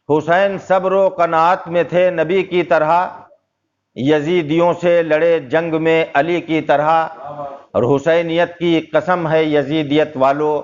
حسین صبر و قناعت میں تھے نبی کی طرح، یزیدیوں سے لڑے جنگ میں علی کی طرح، اور حسینیت کی قسم ہے یزیدیت والو،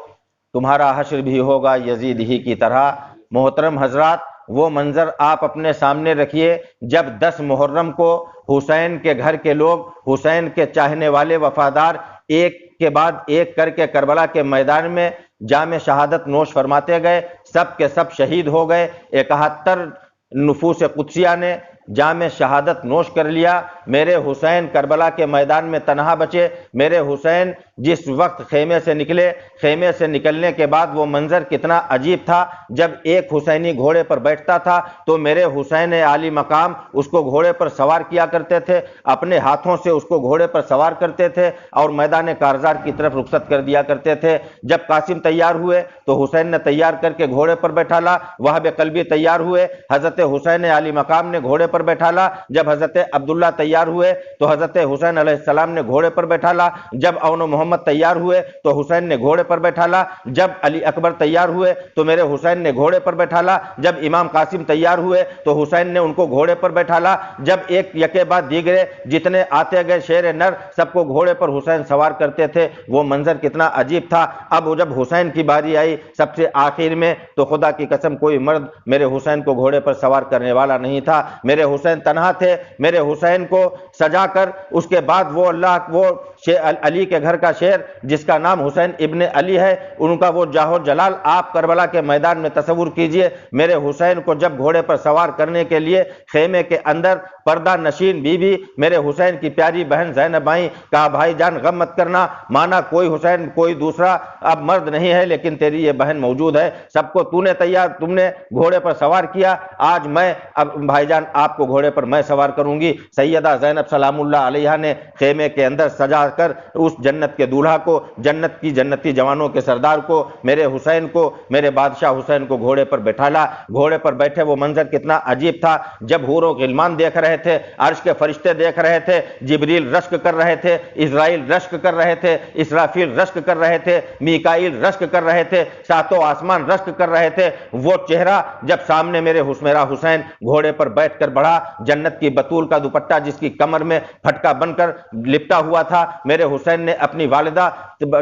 تمہارا حشر بھی ہوگا یزید ہی کی طرح۔ محترم حضرات، وہ منظر آپ اپنے سامنے رکھیے جب 10 محرم کو حسین کے گھر کے لوگ، حسین کے چاہنے والے وفادار، ایک کے بعد ایک کر کے کربلا کے میدان میں جام شہادت نوش فرماتے گئے، سب کے سب شہید ہو گئے۔ 71 نفوس قدسیہ نے جام شہادت نوش کر لیا۔ میرے حسین کربلا کے میدان میں تنہا بچے۔ میرے حسین جس وقت خیمے سے نکلے، خیمے سے نکلنے کے بعد وہ منظر کتنا عجیب تھا، جب ایک حسینی گھوڑے پر بیٹھتا تھا تو میرے حسین عالی مقام اس کو گھوڑے پر سوار کیا کرتے تھے، اپنے ہاتھوں سے اس کو گھوڑے پر سوار کرتے تھے اور میدان کارزار کی طرف رخصت کر دیا کرتے تھے۔ جب قاسم تیار ہوئے تو حسین نے تیار کر کے گھوڑے پر بیٹھالا، وہاب قلبی تیار ہوئے، حضرت حسین عالی مقام نے گھوڑے پر بیٹھالا۔ جب حضرت عبداللہ تیار ہوئے تو حضرت حسین علیہ السلام نے گھوڑے پر بیٹھالا۔ جب اون و محمد تیار ہوئے تو حسین نے گھوڑے پر بیٹھالا۔ جب علی اکبر تیار ہوئے تو میرے حسین نے گھوڑے پر بیٹھالا۔ جب امام قاسم تیار ہوئے تو حسین نے ان کو گھوڑے پر بیٹھالا۔ جب ایک یکے بعد دیگرے جتنے آتے گئے شیر نر، سب کو گھوڑے پر حسین سوار کرتے تھے۔ وہ منظر کتنا عجیب تھا۔ اب جب حسین کی باری آئی سب سے آخر میں، تو خدا کی قسم کوئی مرد میرے حسین کو گھوڑے پر سوار کرنے والا نہیں تھا۔ میرے حسین تنہا تھے۔ میرے حسین کو سجا کر اس کے بعد وہ علی کے گھر کا شیر جس کا نام حسین ابن علی ہے، ان کا وہ جاہ و جلال آپ کربلا کے میدان میں تصور کیجئے۔ میرے حسین کو جب گھوڑے پر سوار کرنے کے لیے خیمے کے اندر پردہ نشین بی بی میرے حسین کی پیاری بہن زینب آئیں، کہا بھائی جان غم مت کرنا، مانا کوئی حسین کوئی دوسرا اب مرد نہیں ہے، لیکن تیری یہ بہن موجود ہے، سب کو تم نے گھوڑے پر سوار کیا، آج میں اب بھائی جان آپ کو گھوڑے پر میں سوار کروں گی۔ سیدہ زینب سلام اللہ علیہا نے خیمے کے اندر سجا کر اس جنت کے دولہا کو، جنت کی جنتی جوانوں کے سردار کو، میرے حسین کو، میرے بادشاہ حسین کو گھوڑے پر بٹھالا۔ گھوڑے پر بیٹھے وہ منظر کتنا عجیب تھا، جب حور و غلمان دیکھ رہے تھے، عرش کے فرشتے دیکھ رہے تھے، جبریل رشک کر رہے تھے، اسرائیل رشک کر رہے تھے، اسرافیل رشک کر رہے تھے، میکائیل رشک کر رہے تھے، ساتوں آسمان رشک کر رہے تھے، وہ چہرہ جب سامنے میرا حسین گھوڑے پر بیٹھ کر بڑھا، جنت کی بطول کا دوپٹہ جس کی کمر میں پھٹکا بن کر لپٹا ہوا تھا، میرے حسین نے اپنی والدہ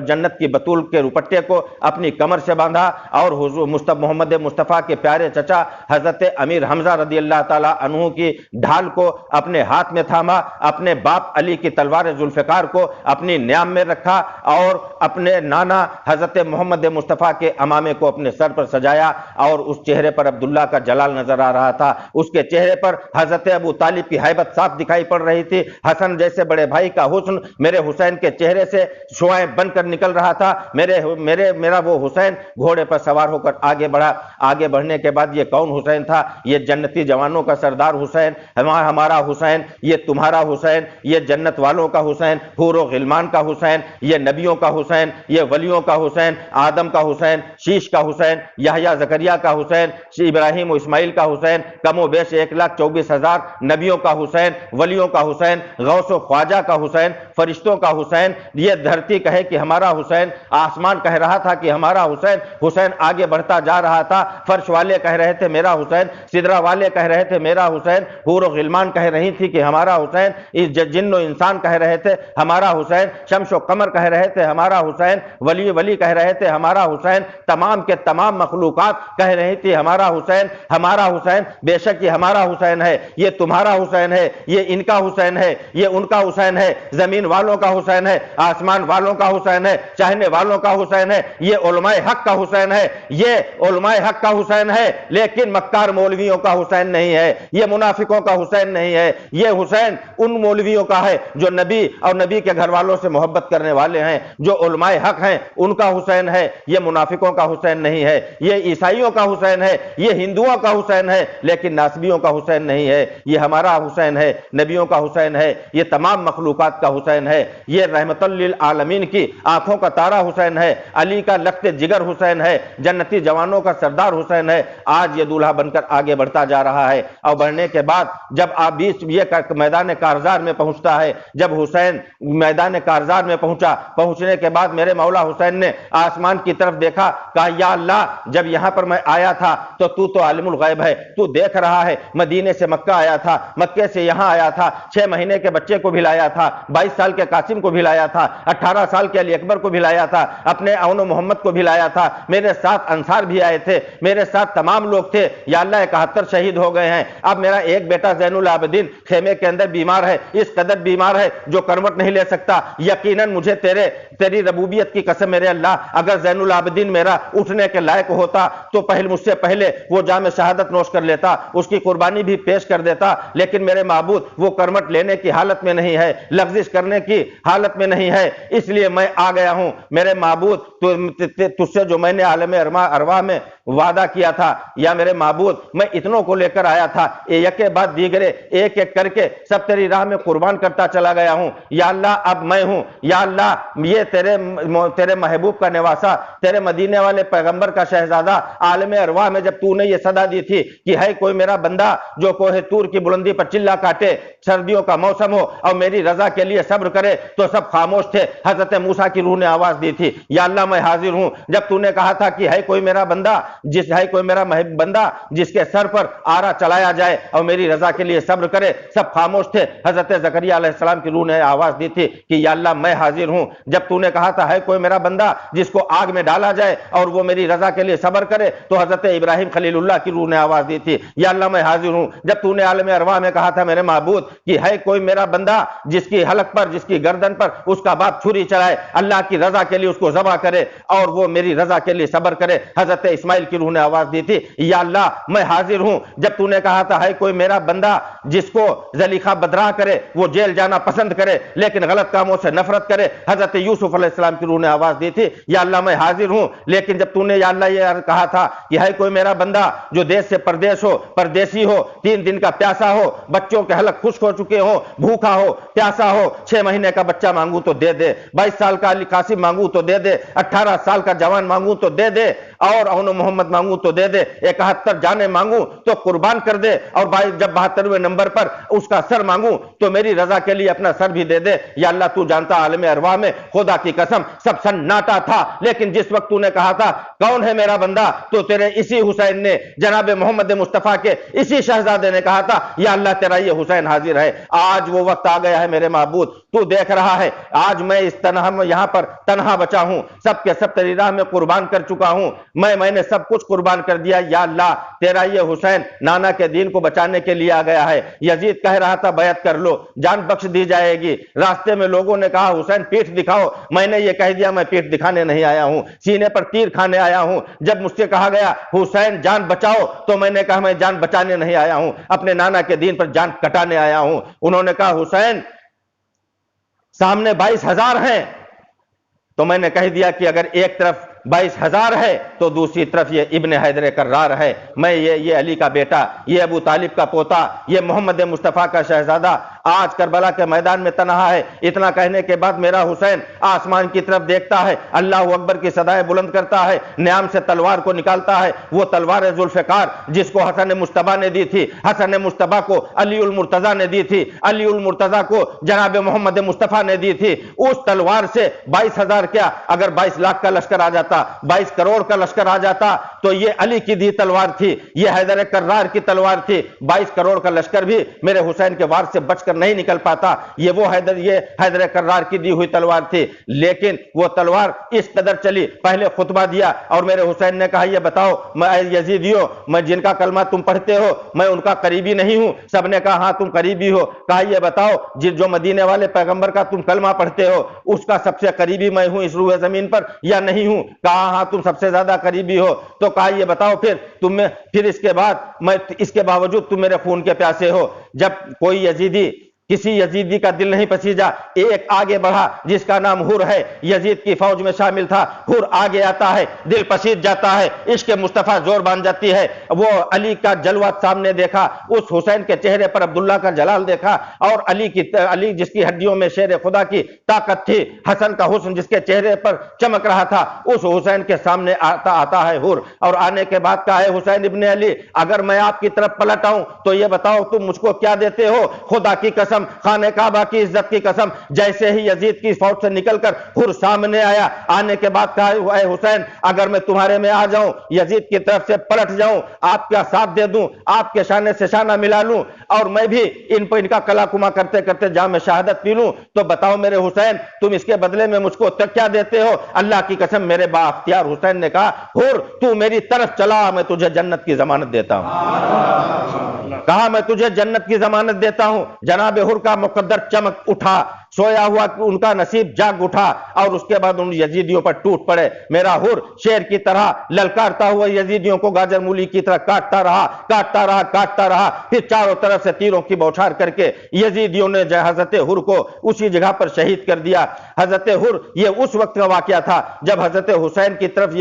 جنت کی بطول کے دوپٹے کو اپنی کمر سے باندھا اور حضور محمد مصطفیٰ کے پیارے چچا حضرت امیر حمزہ رضی اللہ تعالی عنہ کی ڈھال کو اپنے ہاتھ میں تھاما، اپنے باپ علی کی تلوار ذوالفقار کو اپنی نیام میں رکھا اور اپنے نانا حضرت محمد مصطفیٰ کے امامے کو اپنے سر پر سجایا، اور اس چہرے پر عبداللہ کا جلال نظر آ رہا تھا، اس کے چہرے پر حضرت ابو طالب کی ہیبت صاف دکھائی پڑ رہی تھی، حسن جیسے بڑے بھائی کا حسن میرے حسین کے چہرے سے شعاعیں بن کر نکل رہا تھا۔ میرا وہ حسین گھوڑے پر سوار ہو کر آگے بڑھا۔ آگے بڑھنے کے بعد یہ کون حسین تھا؟ یہ جنتی جوانوں کا سردار حسین، ہمارا حسین، یہ تمہارا حسین، یہ جنت والوں کا حسین، حور و غلمان کا حسین، یہ نبیوں کا حسین، یہ ولیوں کا حسین، آدم کا حسین، شیش کا حسین، یحییٰ زکریا کا حسین، ابراہیم و اسماعیل کا حسین، کم و بیش 1,24,000 نبیوں کا حسین، ولیوں کا حسین، غوث و خواجہ کا حسین، فرشتوں کا حسین۔ یہ دھرتی کہے کہ ہمارا حسین، آسمان کہہ رہا تھا کہ ہمارا حسین، حسین آگے بڑھتا جا رہا تھا، فرش والے کہہ رہے تھے میرا حسین، سدرہ والے کہہ رہے تھے میرا حسین، حور و غلمان کہہ رہی تھی کہ ہمارا حسین، جن و انسان کہہ رہے تھے ہمارا حسین، شمس و قمر کہہ رہے تھے ہمارا حسین، ولی کہہ رہے تھے ہمارا حسین، تمام کے تمام مخلوقات کہہ رہی تھی ہمارا حسین، ہمارا حسین۔ بے شک یہ ہمارا حسین ہے، یہ تمہارا حسین ہے، یہ ان کا حسین ہے، یہ ان کا حسین ہے، زمین والوں کا حسین ہے، آسمان والوں کا حسین ہے، چاہنے والوں کا حسین ہے، یہ علماء حق کا حسین ہے، یہ علماء حق کا حسین ہے، لیکن مکار مولویوں کا حسین نہیں ہے، یہ منافقوں کا حسین نہیں ہے، یہ حسین ان مولویوں کا ہے جو نبی اور نبی کے گھر والوں سے محبت کرنے والے ہیں، جو علماء حق ہیں ان کا حسین ہے، یہ منافقوں کا حسین نہیں ہے، یہ عیسائیوں کا حسین ہے، یہ ہندوؤں کا حسین ہے، لیکن ناصبیوں کا حسین نہیں ہے، یہ ہمارا حسین ہے، نبیوں کا حسین ہے، یہ تمام مخلوقات کا حسین ہے، یہ رحمت للعالمین کی آنکھوں کا تارا حسین ہے، علی کا لخت جگر حسین ہے، جنتی جوانوں کا سردار حسین ہے، آج یہ دولہا بن کر آگے بڑھتا جا رہا ہے۔ اور بڑھنے کے بعد جب آپ بیچ یہ میدان کارزار میں پہنچتا ہے، جب حسین میدان کارزار میں پہنچنے کے بعد میرے مولا حسین نے آسمان کی طرف دیکھا، کہا یا اللہ جب یہاں پر میں آیا تھا تو عالم الغیب ہے، تو دیکھ رہا ہے، مدینے سے مکہ آیا تھا، مکے سے یہاں آیا تھا، 6 مہینے کے بچے کو بھی لایا تھا، 22 سال کے قاسم کو بھی لایا تھا، 18 سال کے علی اکبر کو بھی لایا تھا، اپنے اون و محمد کو بھی لایا تھا، میرے ساتھ انصار بھی آئے تھے، میرے ساتھ تمام لوگ تھے، یا اللہ 71 شہید ہو گئے ہیں، اب میرا ایک بیٹا زین العابدین خیمے کے اندر بیمار ہے، اس قدر بیمار ہے جو کروٹ نہیں لے سکتا، یقیناً مجھے تیری ربوبیت کی قسم میرے اللہ، اگر زین العابدین میرا اٹھنے کے لائق ہوتا تو مجھ سے پہلے وہ جام شہادت نوش کر لیتا، اس کی قربانی بھی پیش کر دیتا، لیکن میرے معبود وہ کرمٹ لینے کی حالت میں نہیں ہے، لغزش کرنے کی حالت میں نہیں ہے، اس لیے میں آ گیا ہوں میرے معبود، تجھ سے جو میں نے عالم ارواح میں وعدہ کیا تھا، یا میرے معبود میں اتنوں کو لے کر آیا تھا، ایک کے بعد دیگرے ایک ایک کر کے سب تیری راہ میں قربان کرتا چلا گیا ہوں، یا اللہ اب میں ہوں، یا اللہ یہ تیرے محبوب کا نواسا، تیرے مدینے والے پیغمبر کا شہزادہ، عالم ارواح میں جب تو نے یہ صدا دی تھی کہ ہے کوئی میرا بندہ جو کوہ طور کی بلندی پر چلا کاٹے، سردیوں کا موسم ہو اور میری رضا کے لیے صبر کرے، تو سب خاموش تھے، حضرت موسیٰ کی روح نے آواز دی تھی، یا اللہ میں حاضر ہوں، جب تو نے کہا تھا کہ ہے کوئی میرا بندہ جس کے سر پر آرا چلایا جائے اور میری رضا کے لیے صبر کرے، سب خاموش تھے، حضرت زکریا علیہ السلام کی روح نے آواز دی تھی کہ یا اللہ میں حاضر ہوں، جب تو نے کہا تھا ہے کوئی میرا بندہ جس کو آگ میں ڈالا جائے اور وہ میری رضا کے لیے صبر کرے، تو حضرت ابراہیم خلیل اللہ کی روح نے آواز دی تھی، یا اللہ میں حاضر ہوں، جب تو نے عالم ارواح میں کہا تھا میرے معبود کہ ہے کوئی میرا بندہ جس کی حلق پر، جس کی گردن پر اس کا باپ چھری چلائے، اللہ کی رضا کے لیے اس کو ذبح کرے اور وہ میری رضا کے لیے صبر کرے، حضرت اسماعیل کی روح نے آواز دی تھی، یا اللہ میں حاضر ہوں، جب تو نے کہا تھا ہے کوئی میرا بندہ جس کو زلیخا بدراہ کرے، وہ جیل جانا پسند کرے لیکن غلط کاموں سے نفرت کرے، حضرت یوسف علیہ السلام کی روح نے آواز دی تھی، یا اللہ میں حاضر ہوں، لیکن جب تو نے یا اللہ یہ کہا تھا کہ ہے کوئی میرا بندہ جو دیش سے پردیسی ہو، 3 دن کا پیاسا ہو، بچوں کے حلق خشک ہو چکے ہو، بھوکا ہو، پیاسا ہو، 6 مہینے کا بچہ مانگوں تو دے دے، 22 سال کا علی قاسم مانگوں تو دے دے، 18 سال کا جوان مانگوں تو دے دے، اور اون محمد مانگوں تو دے دے، 71 جانیں مانگوں تو قربان کر دے، اور جب 72ویں نمبر پر اس کا سر مانگوں تو میری رضا کے لیے اپنا سر بھی دے دے، یا اللہ تو جانتا عالم ارواح میں خدا کی قسم سب سناٹا تھا، لیکن جس وقت تو نے کہا تھا کون ہے میرا بندہ، تو تیرے اسی حسین نے، جناب محمد مصطفیٰ کے اسی شہزادے نے کہا تھا یا اللہ تیرا یہ حسین حاضر ہے، آج وہ وقت آ گیا ہے میرے معبود، تو دیکھ رہا ہے آج میں اس یہاں پر تنہا بچا ہوں، سب کے سب تیری راہ میں قربان کر چکا ہوں، میں نے سب کچھ قربان کر دیا، یا اللہ تیرا یہ حسین نانا کے دین کو بچانے کے لیے آ گیا ہے، یزید کہہ رہا تھا بیعت کر لو جان بخش دی جائے گی، راستے میں لوگوں نے کہا حسین پیٹھ دکھاؤ، میں نے یہ کہہ دیا میں پیٹھ دکھانے نہیں آیا ہوں، سینے پر تیر کھانے آیا ہوں، جب مجھ سے کہا گیا حسین جان بچاؤ تو میں نے کہا میں جان بچانے نہیں آیا ہوں، اپنے نانا کے دین پر جان کٹانے آیا ہوں، انہوں نے کہا حسین سامنے 22,000 ہیں، تو میں نے کہہ دیا کہ اگر ایک طرف 22,000 ہے تو دوسری طرف یہ ابن حیدر کرار ہے، میں یہ علی کا بیٹا، یہ ابو طالب کا پوتا، یہ محمد مصطفیٰ کا شہزادہ آج کربلا کے میدان میں تنہا ہے، اتنا کہنے کے بعد میرا حسین آسمان کی طرف دیکھتا ہے، اللہ اکبر کی صدائیں بلند کرتا ہے، نیام سے تلوار کو نکالتا ہے، وہ تلوار ذوالفقار جس کو حسن مجتبیٰ نے دی تھی، حسن مجتبیٰ کو علی المرتضیٰ نے دی تھی، علی المرتضیٰ کو جناب محمد مصطفیٰ نے دی تھی، اس تلوار سے 22,000 کیا اگر 22 لاکھ کا لشکر آ جاتا، 22 کروڑ کا لشکر آ جاتا تو یہ علی کی دی تلوار تھی، یہ حیدر کرار کی تلوار تھی، 22 کروڑ کا لشکر بھی میرے حسین کے وار سے بچ کر نہیں نکل پاتا، یہ حیدر کرار کی دی ہوئی تلوار تھی، لیکن وہ تلوار اس قدر چلی، پہلے خطبہ دیا اور میرے حسین نے کہا یہ بتاؤ میں یزیدیوں میں جن کا کلمہ تم پڑھتے ہو میں ان کا قریبی نہیں ہوں، سب نے کہا ہاں تم قریبی ہو، کہا یہ بتاؤ جو مدینے والے پیغمبر کا تم کلمہ پڑھتے ہو اس کا سب سے قریبی میں ہوں اس روئے زمین پر یا نہیں ہوں، کہا ہاں تم سب سے زیادہ قریبی ہو، تو کہا یہ بتاؤ پھر اس کے باوجود تم میرے خون کے پیاسے ہو، جب کوئی یزیدی کسی یزیدی کا دل نہیں پسیجا. ایک آگے بڑھا جس کا نام حر ہے، یزید کی فوج میں شامل تھا. حر آگے آتا ہے، دل پسیج جاتا ہے، عشق مصطفیٰ زور باندھ جاتی ہے. وہ علی کا جلوہ سامنے دیکھا، اس حسین کے چہرے پر عبداللہ کا جلال دیکھا، اور علی جس کی ہڈیوں میں شیر خدا کی طاقت تھی، حسن کا حسن جس کے چہرے پر چمک رہا تھا، اس حسین کے سامنے آتا ہے حر. اور آنے کے بعد کہا ہے حسین ابن علی، اگر میں آپ کی طرف پلٹ آؤں تو یہ بتاؤ تم مجھ کو کیا دیتے ہو؟ خدا کی قسم، خانہ کعبہ کی عزت کی قسم. جیسے ہی یزید کی فوج سے نکل کر حر سامنے آیا، آنے کے بعد کہا اے حسین، اگر میں تمہارے میں آ جاؤں، یزید کی طرف سے پلٹ جاؤں، آپ کا ساتھ دے دوں، آپ کے شانے سے شانہ ملا لوں، اور میں بھی ان کا کلا کما کرتے کرتے جام شہادت پی لوں، تو بتاؤ میرے حسین، تم اس کے بدلے میں مجھ کو کیا دیتے ہو؟ اللہ کی قسم میرے با اختیار حسین نے کہا، حر تو میری طرف چلا، میں تجھے جنت کی ضمانت دیتا ہوں. کہا میں تجھے جنت کی ضمانت دیتا ہوں. جناب حر کا مقدر چمک اٹھا، سویا ہوا ان کا نصیب جاگ اٹھا، اور اس کے بعد ان یزیدیوں پر ٹوٹ پڑے. میرا حر شیر کی طرح للکارتا ہوا یزیدیوں کو گاجر مولی کی طرح کاٹتا رہا. پھر چاروں طرف سے تیروں کی بوچھار کر کے یزیدیوں نے حضرت حر کو اسی جگہ پر شہید کر دیا. حضرت حر یہ اس وقت کا واقعہ تھا جب حضرت حسین کی طرف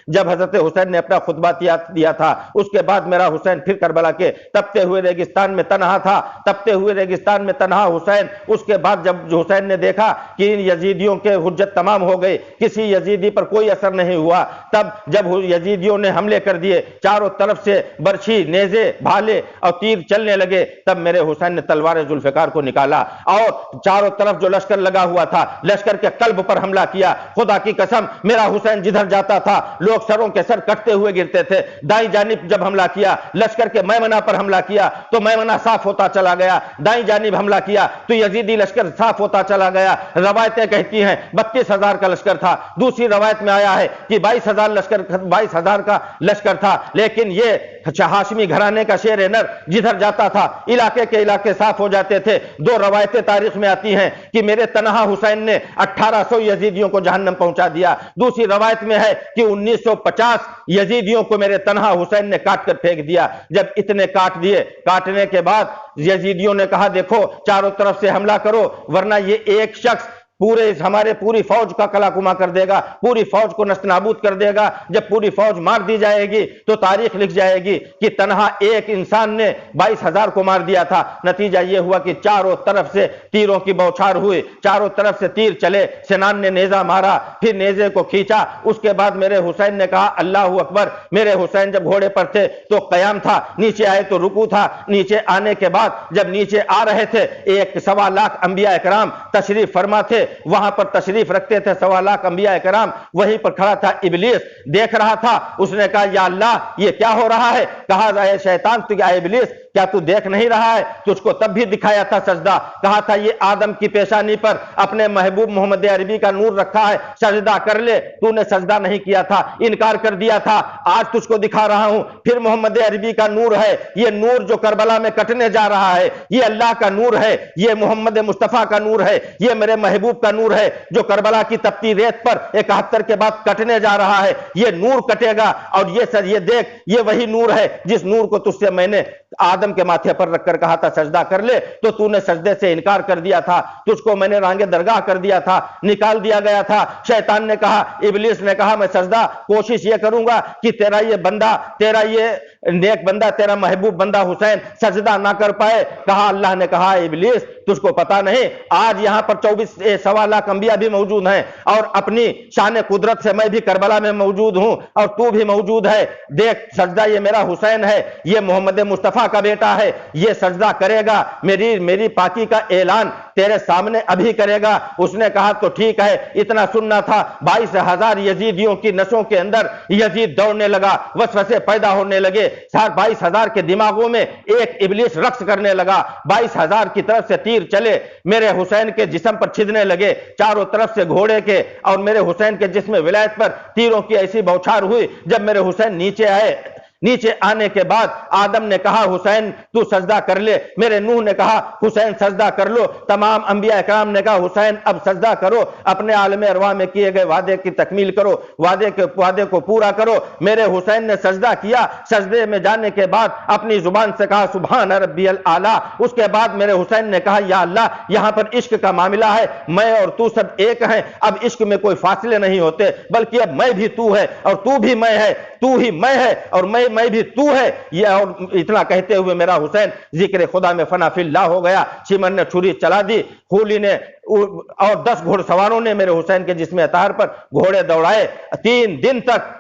جب حضرت حسین نے اپنا خطبہ دیا تھا. اس کے بعد میرا حسین پھر کربلا کے تپتے ہوئے ریگستان میں تنہا تھا. تپتے ہوئے ریگستان میں تنہا حسین. اس کے بعد جب حسین نے دیکھا کہ ان یزیدیوں کے حجت تمام ہو گئے، کسی یزیدی پر کوئی اثر نہیں ہوا، تب جب یزیدیوں نے حملے کر دیے، چاروں طرف سے برچھی، نیزے، بھالے اور تیر چلنے لگے، تب میرے حسین نے تلوار ذوالفقار کو نکالا اور چاروں طرف جو لشکر لگا ہوا تھا، لشکر کے قلب پر حملہ کیا. خدا کی قسم میرا حسین جدھر جاتا تھا لوگ سروں کے سر کٹتے ہوئے گرتے تھے. دائیں جانب جب حملہ کیا، لشکر کے میمنہ پر حملہ کیا تو میمنہ صاف ہوتا چلا گیا. دائیں جانب حملہ کیا تو یزیدی لشکر صاف ہوتا چلا گیا. روایتیں کہتی ہیں 32,000 کا لشکر تھا، دوسری روایت میں آیا ہے کہ 22,000 کا لشکر تھا. لیکن یہ ہاشمی گھرانے کا شیر نر جدھر جاتا تھا علاقے کے علاقے صاف ہو جاتے تھے. دو روایتیں تاریخ میں آتی ہیں کہ میرے تنہا حسین نے 1800 یزیدیوں کو جہنم پہنچا دیا. دوسری روایت میں ہے کہ 1950 یزیدیوں کو میرے تنہا حسین نے کاٹ کر پھینک دیا. جب اتنے کاٹ دیے، کاٹنے کے بعد یزیدیوں نے کہا دیکھو چاروں طرف سے حملہ کرو، ورنہ یہ ایک شخص پوری فوج کا کلا کما کر دے گا، پوری فوج کو نست نابود کر دے گا. جب پوری فوج مار دی جائے گی تو تاریخ لکھ جائے گی کہ تنہا ایک انسان نے 22,000 کو مار دیا تھا. نتیجہ یہ ہوا کہ چاروں طرف سے تیروں کی بوچھار ہوئی، چاروں طرف سے تیر چلے. سنان نے نیزہ مارا، پھر نیزے کو کھینچا. اس کے بعد میرے حسین نے کہا اللہ اکبر. میرے حسین جب گھوڑے پر تھے تو قیام تھا، نیچے آئے تو رکوع تھا. نیچے آنے کے بعد جب نیچے آ رہے تھے 1.25 لاکھ انبیاء اکرام تشریف فرما تھے، وہاں پر تشریف رکھتے تھے 1.25 لاکھ انبیاء کرام. وہیں پر کھڑا تھا ابلیس، دیکھ رہا تھا. اس نے کہا یا اللہ یہ کیا ہو رہا ہے؟ کہا اے شیطان تو اے ابلیس کیا تو دیکھ نہیں رہا ہے؟ تجھ کو تب بھی دکھایا تھا سجدہ، کہا تھا یہ آدم کی پیشانی پر اپنے محبوب محمد عربی کا نور رکھا ہے، سجدہ کر لے. تو نے سجدہ نہیں کیا تھا، انکار کر دیا تھا. آج تجھ کو دکھا رہا ہوں پھر محمد عربی کا نور ہے. یہ نور جو کربلا میں کٹنے جا رہا ہے یہ اللہ کا نور ہے، یہ محمد مصطفیٰ کا نور ہے، یہ میرے محبوب کا نور ہے جو کربلا کی تپتی ریت پر 71 کے بعد کٹنے جا رہا ہے. یہ نور کٹے گا اور یہ دیکھ یہ وہی نور ہے جس نور کو تجھ سے میں نے آدم کے ماتھے پر رکھ کر کہا تھا سجدہ کر لے تو تو نے سجدے سے انکار کر دیا تھا. تجھ کو میں نے رانگے درگاہ کر دیا تھا، نکال دیا گیا تھا. شیطان نے کہا، ابلیس نے کہا میں سجدہ کوشش یہ کروں گا کہ تیرا یہ بندہ، تیرا یہ نیک بندہ، تیرا محبوب بندہ حسین سجدہ نہ کر پائے. کہا اللہ نے کہا ابلیس تجھ کو پتا نہیں آج یہاں پر 24.25 لاکھ انبیاء بھی موجود ہیں اور اپنی شان قدرت سے میں بھی کربلا میں موجود ہوں اور تو بھی موجود ہے. دیکھ سجدہ یہ میرا حسین ہے، یہ محمد مصطفیٰ کا بیٹا ہے، یہ سجدہ کرے گا، میری پاکی کا اعلان تیرے سامنے ابھی کرے گا. اس نے کہا تو ٹھیک ہے. اتنا سننا تھا 22,000 یزیدیوں کی نسوں کے اندر یزید دوڑنے لگا، وسوسے پیدا ہونے لگے. 22,000 کے دماغوں میں ایک ابلیس رقص کرنے لگا. 22,000 کی طرف سے تیر چلے، میرے حسین کے جسم پر چھدنے لگے چاروں طرف سے گھوڑے کے، اور میرے حسین کے جسم ولایت پر تیروں کی ایسی بوچھار ہوئی. جب میرے حسین نیچے آئے نیچے آنے کے بعد آدم نے کہا حسین تو سجدہ کر لے، میرے نوح نے کہا حسین سجدہ کر لو، تمام انبیاء اکرام نے کہا حسین اب سجدہ کرو، اپنے عالم ارواح میں کیے گئے وعدے کی تکمیل کرو، وعدے کو پورا کرو۔ میرے حسین نے سجدہ کیا، سجدے میں جانے کے بعد اپنی زبان سے کہا سبحان ربی الاعلیٰ۔ اس کے بعد میرے حسین نے کہا یا اللہ یہاں پر عشق کا معاملہ ہے، میں اور تو سب ایک ہیں، اب عشق میں کوئی فاصلے نہیں ہوتے، بلکہ اب میں بھی تو ہے اور تو بھی میں ہے، تو ہی میں ہے اور میں بھی تو ہے۔ یہ اور اتنا کہتے ہوئے میرا حسین ذکر خدا میں فنا فی اللہ ہو گیا۔ چمن نے چھری چلا دی، خولی نے اور 10 گھوڑ سواروں نے میرے حسین کے جسم اطہر پر گھوڑے دوڑائے۔ 3 دن تک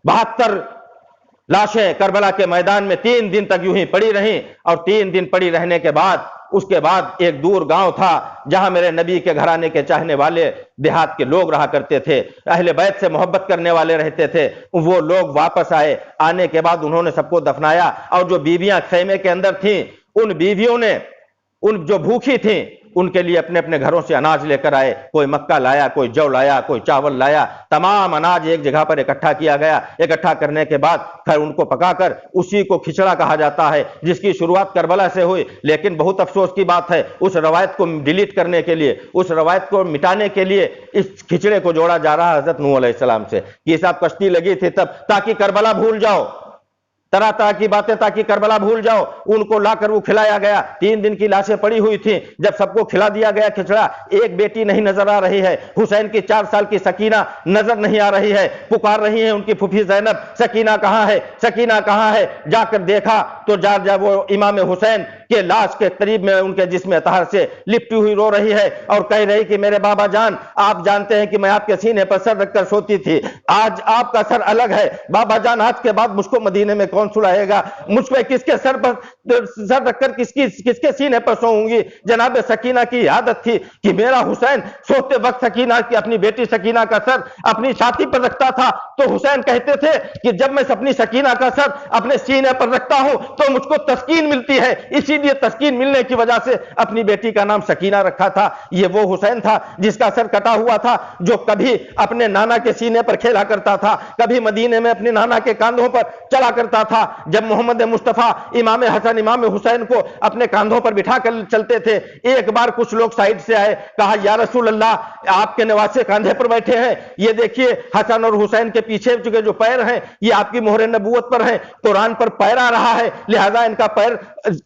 72 لاشیں کربلا کے میدان میں 3 دن تک یوں ہی پڑی رہیں، اور 3 دن پڑی رہنے کے بعد اس کے بعد ایک دور گاؤں تھا جہاں میرے نبی کے گھرانے کے چاہنے والے دیہات کے لوگ رہا کرتے تھے، اہل بیت سے محبت کرنے والے رہتے تھے۔ وہ لوگ واپس آئے، آنے کے بعد انہوں نے سب کو دفنایا، اور جو بیویاں خیمے کے اندر تھیں ان بیویوں نے ان جو بھوکھی تھیں ان کے لیے اپنے اپنے گھروں سے اناج لے کر آئے، کوئی مکہ لایا، کوئی جو لایا، کوئی چاول لایا، تمام اناج ایک جگہ پر اکٹھا کیا گیا۔ اکٹھا کرنے کے بعد پھر ان کو پکا کر اسی کو کھچڑا کہا جاتا ہے، جس کی شروعات کربلا سے ہوئی۔ لیکن بہت افسوس کی بات ہے اس روایت کو ڈیلیٹ کرنے کے لیے، اس روایت کو مٹانے کے لیے اس کھچڑے کو جوڑا جا رہا ہے حضرت نوح علیہ السلام سے، کہ صاحب کشتی لگی تھی تب، تاکہ کربلا بھول جاؤ، طرح طرح کی باتیں تاکہ کربلا بھول جاؤ۔ ان کو لا کر وہ کھلایا گیا، 3 دن کی لاشیں پڑی ہوئی تھیں، جب سب کو کھلا دیا گیا کھچڑا، ایک بیٹی نہیں نظر آ رہی ہے، حسین کی 4 سال کی سکینہ نظر نہیں آ رہی ہے، پکار رہی ہیں ان کی پھوپھی زینب سکینہ کہاں ہے، سکینہ کہاں ہے؟ جا کر دیکھا تو جا وہ امام حسین کے لاش کے قریب میں ان کے جسم اطہر سے لپٹی ہوئی رو رہی ہے، اور کہہ رہی کہ میرے بابا جان آپ جانتے ہیں کہ میں آپ کے سینے پر سر رکھ کر سوتی تھی، آج آپ کا سر الگ ہے، بابا جان آج کے بعد مجھ کو مدینے میں کون سلائے گا، مجھ پہ کس کے سر پر سر رکھ کر کس کے سینے پر سوؤں گی؟ جناب سکینہ کی عادت تھی کہ میرا حسین سوتے وقت سکینہ کی اپنی بیٹی سکینہ کا سر اپنی چھاتی پر رکھتا تھا، تو حسین کہتے تھے کہ جب میں اپنی سکینہ کا سر اپنے سینے پر رکھتا ہوں تو مجھ کو تسکین ملتی ہے، اسی لیے تسکین ملنے کی وجہ سے اپنی بیٹی کا نام سکینہ رکھا تھا۔ یہ وہ حسین تھا جس کا سر کٹا ہوا تھا، جو کبھی اپنے نانا کے سینے پر کھیلا کرتا تھا، کبھی مدینے میں اپنے نانا کے کاندھوں پر چلا کرتا تھا۔ جب محمد مصطفیٰ امام حسن امام حسین کو اپنے کاندھوں پر بٹھا کر چلتے تھے، ایک بار کچھ لوگ سائڈ سے آئے، کہا یا رسول اللہ آپ کے نواسے کاندھے پر بیٹھے ہیں، یہ دیکھیے حسن اور حسین کے پیچھے چکے جو پیر ہیں یہ آپ کی مہر نبوت پر ہیں، قرآن پر پیر آ رہا ہے، لہذا ان کا پیر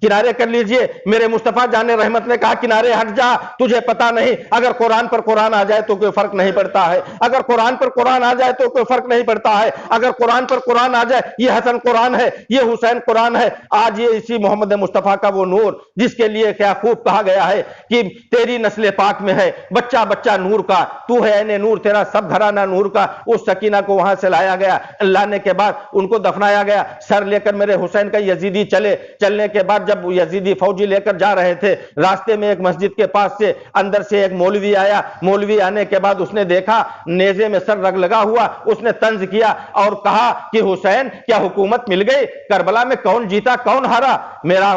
کنارے کر لیجئے۔ میرے مصطفیٰ جان رحمت نے کہا کنارے ہٹ جا، تجھے پتا نہیں اگر قرآن پر قرآن آ جائے تو کوئی فرق نہیں پڑتا ہے، اگر قرآن پر قرآن آ جائے تو کوئی فرق نہیں پڑتا ہے، اگر قرآن پر قرآن آ جائے یہ حسن قرآن ہے، یہ حسین قرآن ہے۔ آج یہ اسی محمد مصطفیٰ کا وہ نور جس کے لیے کیا خوب کہا گیا ہے کہ تیری نسل پاک میں ہے بچہ بچہ نور کا، تو ہے اے نور، تیرا سب گھرانہ نور کا۔ اس سکینہ کو وہاں سے لایا گیا، لانے کے بعد ان کو دفنایا گیا۔ سر لے کر میرے حسین کا یزیدی چلنے کے بعد جب یزیدی فوجی لے کر جا رہے تھے، راستے میں ایک مسجد کے پاس سے اندر سے ایک مولوی آیا، مولوی آنے کے بعد اس نے دیکھا نیزے میں سر رگ لگا ہوا، اس نے طنز کیا اور کہا کہ حسین کیا حکومت مل گئی؟ کربلا میں کون جیتا کون ہارا؟ میرا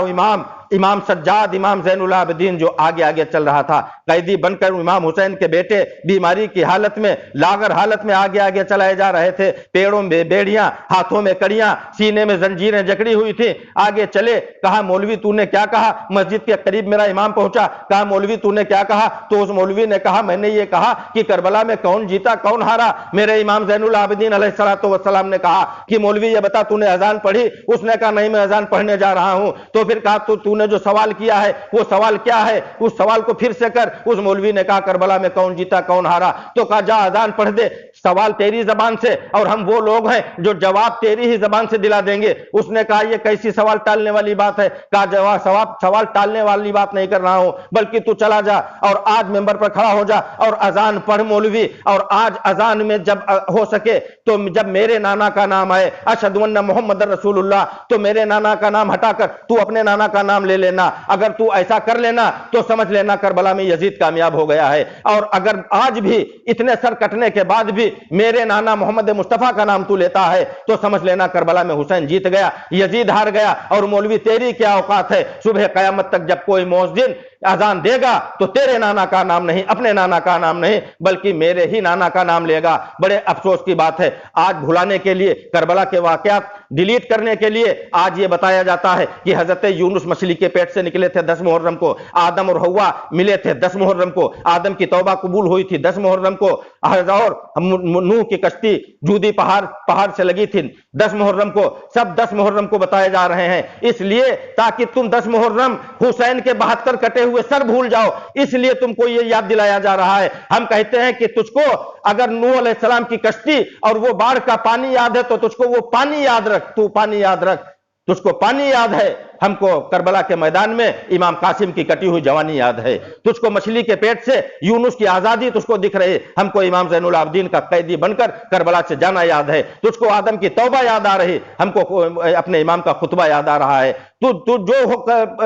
امام سجاد امام زین العابدین جو آگے آگے چل رہا تھا، قیدی بن کر امام حسین کے بیٹے بیماری کی حالت میں لاغر حالت میں آگے آگے چلائے جا رہے تھے، پیڑوں میں بیڑیاں، ہاتھوں میں کڑیاں، سینے میں زنجیریں جکڑی ہوئی تھی، آگے چلے، کہا مولوی تو نے کیا کہا؟ مسجد کے قریب میرا امام پہنچا، کہا مولوی تو نے کیا کہا؟ تو اس مولوی نے کہا میں نے یہ کہا کہ کربلا میں کون جیتا کون ہارا؟ میرے امام زین العابدین علیہ السلام نے کہا کہ مولوی یہ بتا تو نے اذان پڑھی؟ اس نے کہا نہیں میں اذان پڑھنے جا رہا ہوں۔ تو پھر کہا تو نے جو سوال کیا ہے وہ سوال کیا ہے؟ اس سوال کو پھر سے کر۔ اس مولوی نے کہا کربلا میں کون جیتا کون ہارا؟ تو کہا جا اذان پڑھ دے، سوال تیری زبان سے اور ہم وہ لوگ ہیں جو جواب تیری ہی زبان سے دلا دیں گے۔ اس نے کہا یہ کیسی سوال ٹالنے والی بات ہے؟ کہا سوال ٹالنے والی بات نہیں کر رہا ہوں، بلکہ تو چلا جا اور آج ممبر پر کھڑا ہو جا اور اذان پڑھ مولوی، اور آج اذان میں جب ہو سکے تو جب میرے نانا کا نام آئے اشہد ان محمد رسول اللہ، تو میرے نانا کا نام ہٹا کر تو اپنے نانا کا نام لے لینا۔ اگر تو ایسا کر لینا تو سمجھ لینا کربلا میں یزید کامیاب ہو گیا ہے، اور اگر آج بھی اتنے سر کٹنے کے بعد بھی میرے نانا محمد مصطفیٰ کا نام تو لیتا ہے تو سمجھ لینا کربلا میں حسین جیت گیا، یزید ہار گیا۔ اور مولوی تیری کیا اوقات ہے؟ صبح قیامت تک جب کوئی مؤذن اذان دے گا تو تیرے نانا کا نام نہیں، اپنے نانا کا نام نہیں، بلکہ میرے ہی نانا کا نام لے گا۔ بڑے افسوس کی بات ہے، آج بھلانے کے لیے، کربلا کے واقعات ڈیلیٹ کرنے کے لیے آج یہ بتایا جاتا ہے کہ حضرت یونس مچھلی کے پیٹ سے نکلے تھے 10 محرم کو، آدم اور حوا ملے تھے 10 محرم کو، آدم کی توبہ قبول ہوئی تھی 10 محرم کو، اور نوح کی کشتی جودی پہاڑ سے لگی تھی 10 محرم کو، سب 10 محرم کو بتائے جا رہے ہیں، اس لیے تاکہ تم 10 محرم حسین کے 72 کٹے ہوئے سر بھول جاؤ، اس لیے تم کو یہ یاد دلایا جا رہا ہے۔ ہم کہتے ہیں کہ تجھ کو اگر نوح علیہ السلام کی کشتی اور وہ باڑھ کا پانی یاد ہے تو تجھ کو وہ پانی یاد رکھ، تو پانی یاد رکھ، تجھ کو پانی یاد ہے، ہم کو کربلا کے میدان میں امام قاسم کی کٹی ہوئی جوانی یاد ہے، تجھ کو مچھلی کے پیٹ سے یونس کی آزادی تجھ کو دکھ رہی، ہم کو امام زین العابدین کا قیدی بن کر کربلا سے جانا یاد ہے، تجھ کو آدم کی توبہ یاد آ رہی، ہم کو اپنے امام کا خطبہ یاد آ رہا ہے، تو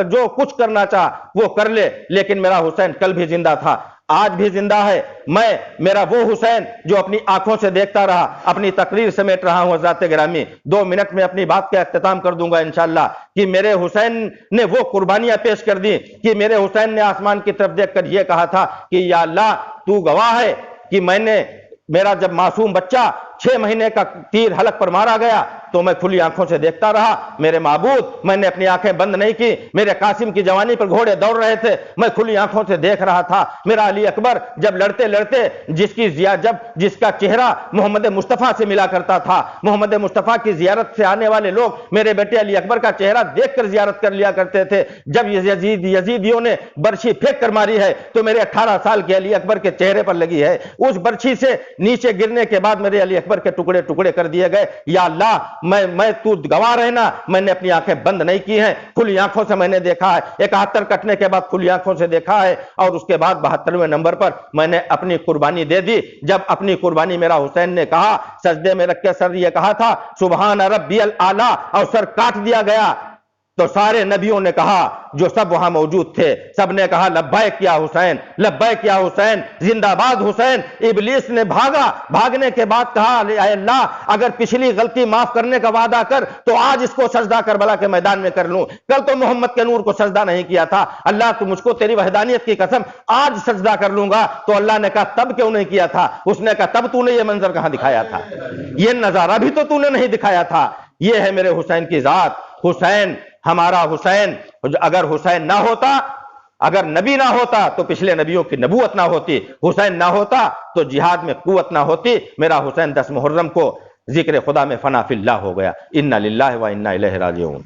جو کچھ کرنا چاہ وہ کر لے، لیکن میرا حسین کل بھی زندہ تھا، آج بھی زندہ ہے۔ میرا وہ حسین جو اپنی آنکھوں سے دیکھتا رہا، اپنی تقریر سمیٹ رہا ہوں حضرات گرامی، 2 منٹ میں اپنی بات کا اختتام کر دوں گا انشاءاللہ، کہ میرے حسین نے وہ قربانیاں پیش کر دی کہ میرے حسین نے آسمان کی طرف دیکھ کر یہ کہا تھا کہ یا اللہ تو گواہ ہے کہ میرا جب معصوم بچہ 6 مہینے کا تیر حلق پر مارا گیا تو میں کھلی آنکھوں سے دیکھتا رہا، میرے معبود میں نے اپنی آنکھیں بند نہیں کی، میرے قاسم کی جوانی پر گھوڑے دوڑ رہے تھے، میں کھلی آنکھوں سے دیکھ رہا تھا، میرا علی اکبر جب لڑتے لڑتے جس کا چہرہ محمد مصطفیٰ سے ملا کرتا تھا، محمد مصطفیٰ کی زیارت سے آنے والے لوگ میرے بیٹے علی اکبر کا چہرہ دیکھ کر زیارت کر لیا کرتے تھے، جب یزیدیوں نے برچھی پھینک کر ماری ہے تو میرے 18 سال کے علی اکبر کے چہرے پر لگی ہے، اس برچھی سے نیچے گرنے کے بعد میرے علی اکبر کے ٹکڑے ٹکڑے کر دیے گئے۔ یا اللہ میں تو گواہ رہنا، میں نے اپنی آنکھیں بند نہیں کی ہیں، کھلی آنکھوں سے میں نے دیکھا ہے، 71 کٹنے کے بعد کھلی آنکھوں سے دیکھا ہے، اور اس کے بعد 72ویں نمبر پر میں نے اپنی قربانی دے دی۔ جب اپنی قربانی میرا حسین نے کہا، سجدے میں رکھ کے سر یہ کہا تھا سبحان ربی الاعلی، اور سر کاٹ دیا گیا، تو سارے نبیوں نے کہا، جو سب وہاں موجود تھے سب نے کہا لبیک یا حسین، لبیک یا حسین، زندہ باد حسین۔ ابلیس نے بھاگنے کے بعد کہا اے اللہ اگر پچھلی غلطی معاف کرنے کا وعدہ کر تو آج اس کو سجدہ کربلا کے میدان میں کر لوں، کل تو محمد کے نور کو سجدہ نہیں کیا تھا، اللہ تو مجھ کو تیری وحدانیت کی قسم آج سجدہ کر لوں گا۔ تو اللہ نے کہا تب کیوں نہیں کیا تھا؟ اس نے کہا تب تو نے یہ منظر کہاں دکھایا تھا، یہ نظارہ بھی تو نے نہیں دکھایا تھا۔ یہ ہے میرے حسین کی ذات، حسین ہمارا حسین۔ اگر حسین نہ ہوتا، اگر نبی نہ ہوتا تو پچھلے نبیوں کی نبوت نہ ہوتی، حسین نہ ہوتا تو جہاد میں قوت نہ ہوتی۔ میرا حسین 10 محرم کو ذکر خدا میں فنا فی اللہ ہو گیا۔ انا للہ و انا الیہ راجعون۔